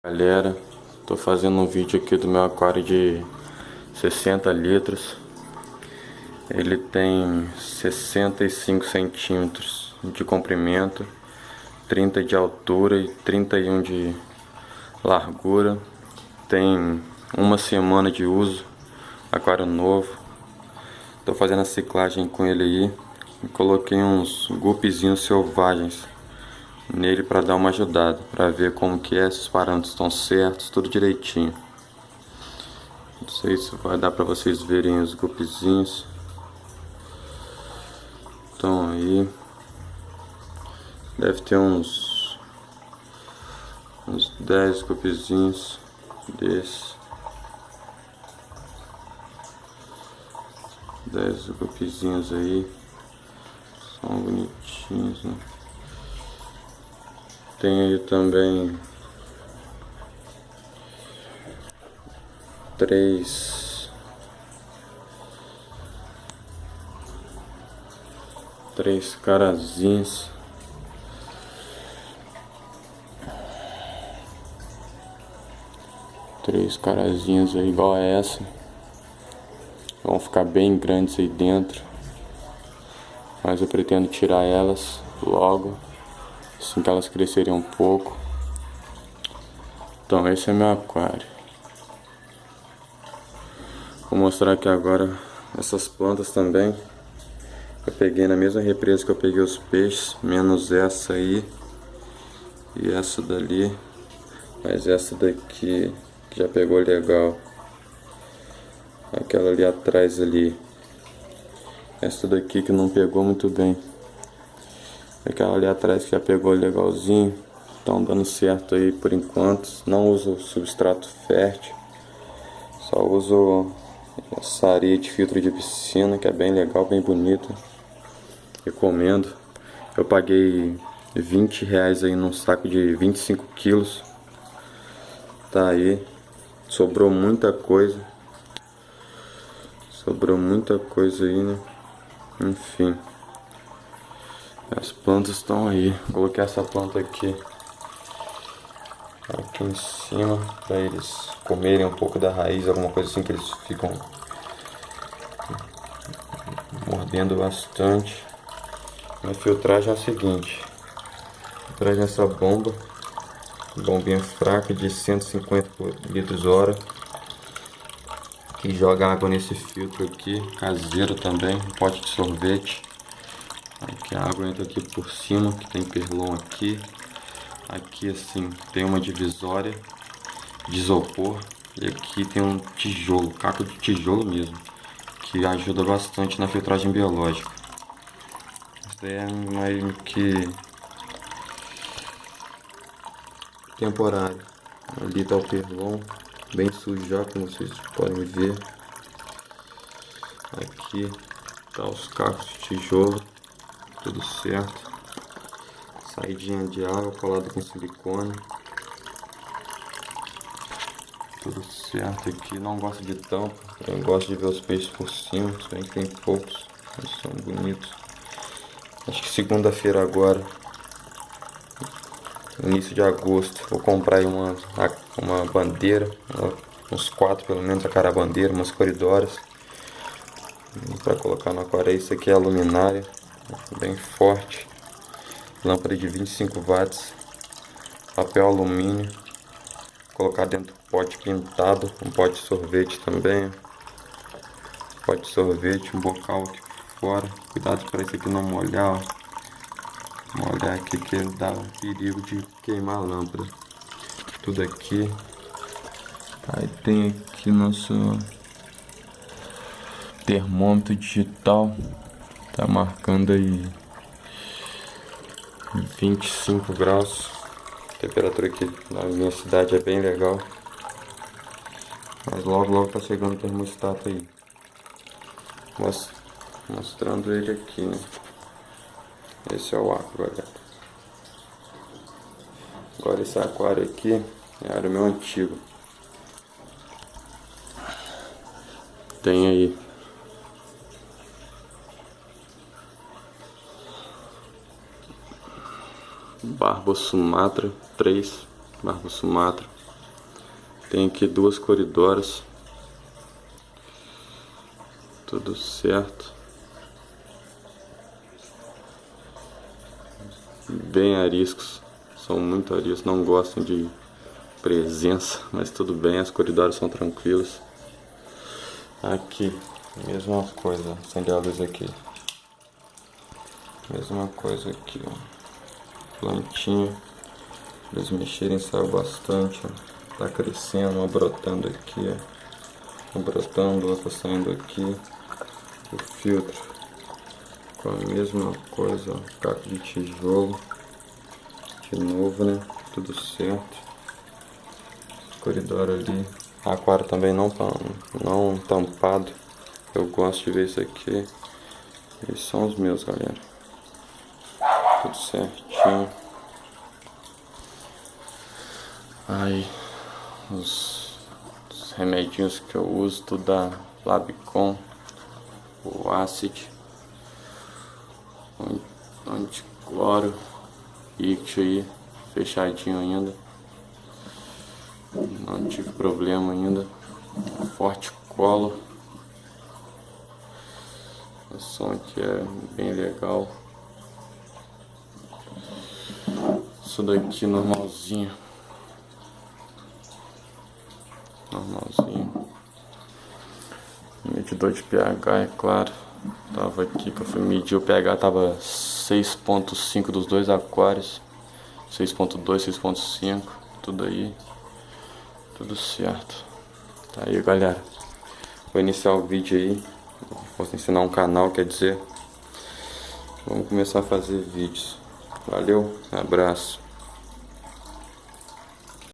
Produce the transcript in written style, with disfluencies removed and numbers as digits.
Galera, tô fazendo um vídeo aqui do meu aquário de 60 litros. Ele tem 65 centímetros de comprimento, 30 de altura e 31 de largura. Tem uma semana de uso, aquário novo. Tô fazendo a ciclagem com ele aí e coloquei uns guppizinhos selvagens nele para dar uma ajudada, para ver como que é, se os parâmetros estão certos, tudo direitinho. Não sei se vai dar para vocês verem os guppizinhos. Então aí deve ter uns 10 guppizinhos desses. 10 guppizinhos aí. São bonitinhos, né? Tem aí também três carazinhos. Três carazinhas aí igual a essa. Vão ficar bem grandes aí dentro, mas eu pretendo tirar elas logo, assim que elas crescerem um pouco. Então esse é meu aquário. Vou mostrar aqui agora essas plantas também. Eu peguei na mesma represa que eu peguei os peixes, menos essa aí e essa dali. Mas essa daqui já pegou legal. Aquela ali atrás ali. Essa daqui que não pegou muito bem. Aquela ali atrás que já pegou legalzinho. Estão dando certo aí por enquanto. Não uso substrato fértil. Só uso essa areia de filtro de piscina, que é bem legal, bem bonita. Recomendo. Eu paguei R$20 aí num saco de 25 quilos. Tá aí. Sobrou muita coisa. Sobrou muita coisa aí, né? Enfim. As plantas estão aí. Coloquei essa planta aqui em cima para eles comerem um pouco da raiz, alguma coisa assim, que eles ficam mordendo bastante. Minha filtragem é a seguinte: filtragem nessa bombinha fraca de 150 litros hora, que joga água nesse filtro aqui, caseiro também, um pote de sorvete. Aqui a água entra aqui por cima, que tem perlon aqui. Aqui assim tem uma divisória de isopor, e aqui tem um tijolo, caco de tijolo mesmo, que ajuda bastante na filtragem biológica. Isso daí é meio que temporário. Ali tá o perlon, bem sujo já, como vocês podem ver. Aqui tá os cacos de tijolo, tudo certo. Saidinha de água colada com silicone. Tudo certo aqui. Não gosto de tampa. Eu gosto de ver os peixes por cima. Se bem que tem poucos. Eles são bonitos. Acho que segunda-feira agora, início de agosto, vou comprar aí uma bandeira. Uns 4 pelo menos a cada bandeira. Umas coridoras. Para colocar no aquário. Isso aqui é a luminária. Bem forte. Lâmpada de 25 watts, papel alumínio, colocar dentro do pote pintado, um pote de sorvete também, pote de sorvete, um bocal aqui fora. Cuidado para isso aqui não molhar, ó. Molhar aqui que dá um perigo de queimar a lâmpada. Tudo aqui. Aí tem aqui nosso termômetro digital, tá marcando aí 25 graus. A temperatura aqui na minha cidade é bem legal. Mas logo tá chegando o termostato aí. Mostrando ele aqui, né? Esse é o aquário, galera. Agora esse aquário aqui era o meu antigo. Tem aí Barba Sumatra 3, Barba Sumatra. Tem aqui 2 coridoras. Tudo certo. Bem ariscos. São muito ariscos. Não gostam de presença. Mas tudo bem. As coridoras são tranquilas. Aqui. Mesma coisa. Acender a luz aqui. Mesma coisa aqui, ó. Plantinha. Eles mexerem, saiu bastante, ó. Tá crescendo, uma brotando aqui, ó. Uma brotando, outra saindo aqui. O filtro com a mesma coisa, ó. Caco de tijolo. De novo, né? Tudo certo. Corredor ali. Aquário também não tampado. Eu gosto de ver isso aqui. Esses são os meus, galera. Tudo certinho. Aí, os remedinhos que eu uso, tudo da Labicon, o Acid, anticloro, Ictio aí, fechadinho ainda. Não tive problema ainda. Forte Colo. O som aqui é bem legal. Isso daqui normalzinho. Medidor de pH, é claro. Tava aqui que eu fui medir o pH, tava 6.5 dos dois aquários. 6.2, 6.5, tudo aí. Tudo certo. Tá aí, galera. Vou iniciar o vídeo aí. Vou ensinar um canal, quer dizer. Vamos começar a fazer vídeos. Valeu, abraço.